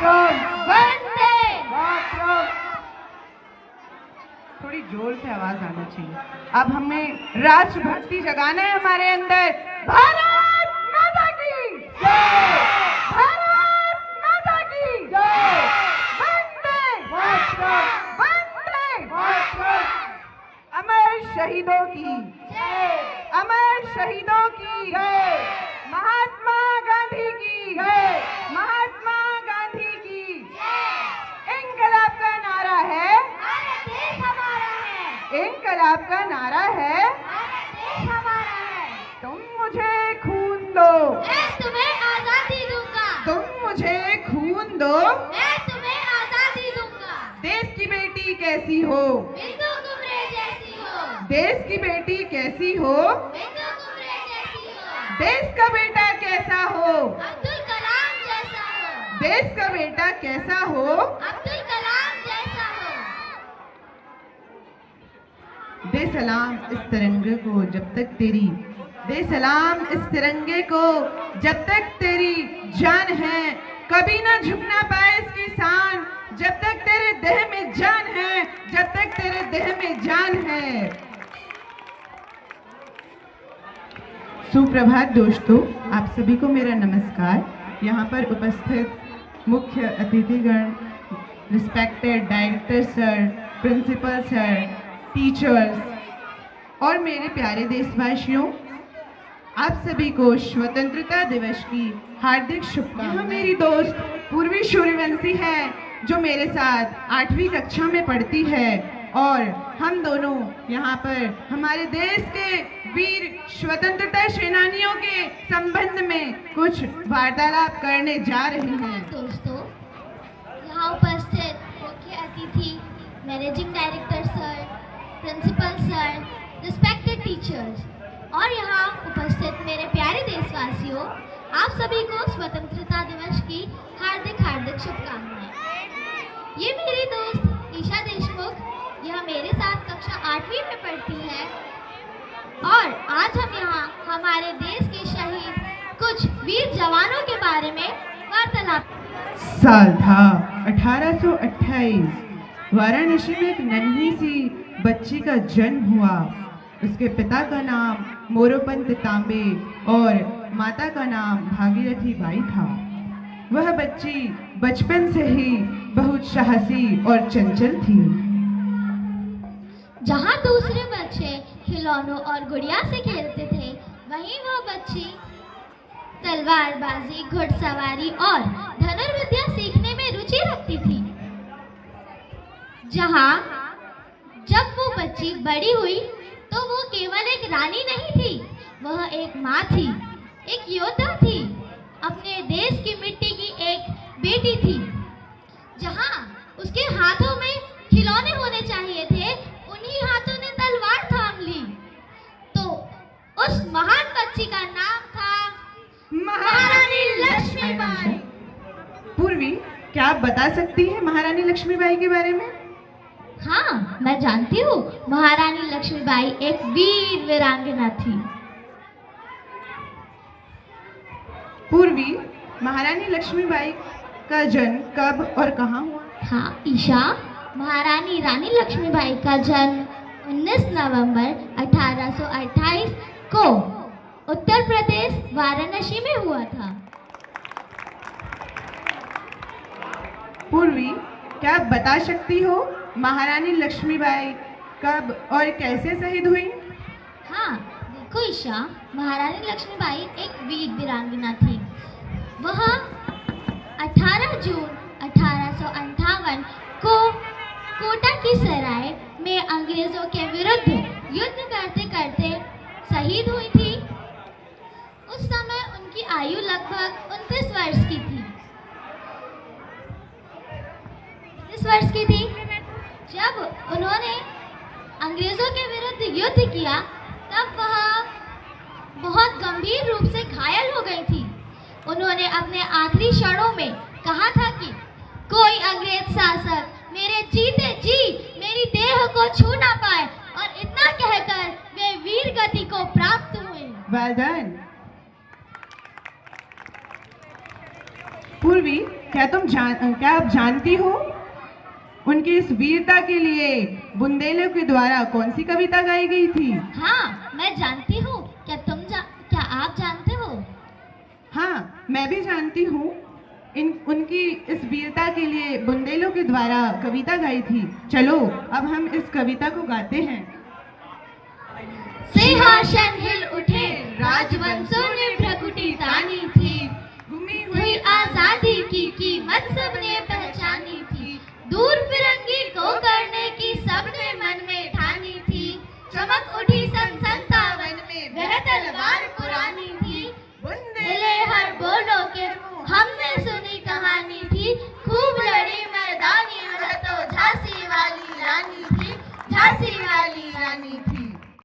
वंदे। थोड़ी जोर से आवाज आना चाहिए। अब हमें राष्ट्रभक्ति जगाना है हमारे अंदर। भारत माता की जय, भारत माता की जय, वंदे वंदे। अमर शहीदों की जय, अमर शहीदों की जय, महात्मा गांधी की जय, महात्मा गांधी की जय। इंकलाब का नारा है, देश हमारा है, इंकलाब का नारा है, देश हमारा है। तुम मुझे खून दो, मैं तुम्हें आजादी दूंगा, तुम मुझे खून दो। मैं तुम्हें आजादी दूंगा। देश की बेटी कैसी हो, बिंदु कुमरे जैसी हो, देश की बेटी कैसी हो, बिंदु कुमरे जैसी हो। देश का बेटा कैसा हो, अब्दुल कलाम जैसा हो, देश का बेटा कैसा हो। अब्दुल कलाम जैसा हो। दे सलाम इस तिरंगे को जब तक तेरी, दे सलाम इस तिरंगे को जब तक तेरी जान है। कभी ना झुकना पाए इसकी शान, जब तक तेरे देह में जान है, जब तक तेरे देह में जान है। सुप्रभात दोस्तों, आप सभी को मेरा नमस्कार। यहाँ पर उपस्थित मुख्य अतिथिगण, respected director sir, principal sir, teachers और मेरे प्यारे देशवासियों, आप सभी को स्वतंत्रता दिवस की हार्दिक शुभकामनाएं। मेरी दोस्त पूर्वी सूर्यवंशी है जो मेरे साथ 8वीं कक्षा में पढ़ती है और हम दोनों यहाँ पर हमारे देश के वीर स्वतंत्रता सेनानियों के संबंध में कुछ वार्तालाप करने जा रहे हैं। दोस्तों, यहाँ उपस्थित मुख्य अतिथि, managing director sir, principal sir, respected teachers और यहाँ उपस्थित मेरे प्यारे देशवासियों, आप सभी को स्वतंत्रता दिवस की हार्दिक हार्दिक शुभकामनाएं। ये मेरी दोस्त ईशा देशमुख, यह मेरे साथ कक्षा 8वीं में पढ़ती है और आज हम यहाँ हमारे देश के शहीद कुछ वीर जवानों के बारे में वार्तालाप। साल था 1828। वाराणसी में एक नन्ही सी बच्ची का जन्म हुआ। उसके पिता का नाम मोरोपंत तांबे और माता का नाम भागीरथी बाई था। वह बच्ची बचपन से ही बहुत साहसी और चंचल थी। जहाँ दूसरे बच्चे खिलौनों और गुड़िया से खेलते थे, वहीं वह बच्ची तलवारबाजी, घुड़सवारी और धनुर्विद्या सीखने में रुचि रखती थी। जब वो बच्ची बड़ी हुई तो वो केवल एक रानी नहीं थी, वह एक माँ थी, एक योद्धा थी, अपने देश की मिट्टी की एक बेटी थी। जहाँ उसके हाथों में खिलौने होने चाहिए थे, उन्हीं हाथों ने तलवार थाम ली। तो उस महान बच्ची का नाम था महारानी लक्ष्मीबाई। पूर्वी, क्या आप बता सकती हैं महारानी लक्ष्मीबाई के बारे में? हाँ, मैं जानती हूँ। महारानी लक्ष्मीबाई एक वीर वीरांगना थी। पूर्वी, महारानी लक्ष्मीबाई का जन्म कब और कहाँ हुआ? हाँ ईशा, महारानी रानी लक्ष्मीबाई का जन्म 19 नवंबर 1828 को उत्तर प्रदेश वाराणसी में हुआ था। पूर्वी, क्या आप बता सकती हो महारानी लक्ष्मीबाई कब और कैसे शहीद हुई? हाँ, देखो ईशा, महारानी लक्ष्मीबाई एक वीर वीरांगना थी। वह 18 जून 1858 को कोटा की सराय में अंग्रेजों के विरुद्ध युद्ध करते करते शहीद हुई थी। उस समय उनकी आयु लगभग 29 वर्ष की थी। 29 वर्ष की थी। जब उन्होंने अंग्रेजों के विरुद्ध युद्ध किया, तब वह बहुत गंभीर रूप से घायल हो गई थी। उन्होंने अपने आखिरी क्षणों में कहा था कि कोई अंग्रेज शासक मेरे जीते जी मेरी देह को छू ना पाए, और इतना कहकर वे वीर गति को प्राप्त हुए। Well done. पूर्वी, क्या आप जानती हो उनकी इस वीरता के लिए बुंदेलों के द्वारा कौन सी कविता गाई गई थी? हाँ, मैं जानती हूँ। क्या आप जानते हो? हाँ, मैं भी जानती हूँ। उनकी इस वीरता के लिए बुंदेलों के द्वारा कविता गाई थी। चलो अब हम इस कविता को गाते हैं। सिंहासन हिल उठे, राजवंशों ने भ्रकुटी तानी थी, घूमी हुई आजादी की कीमत सबने पहचानी थी, दूर फिरंगी को करने की सबने मन में ठानी थी, चमक उठी संसार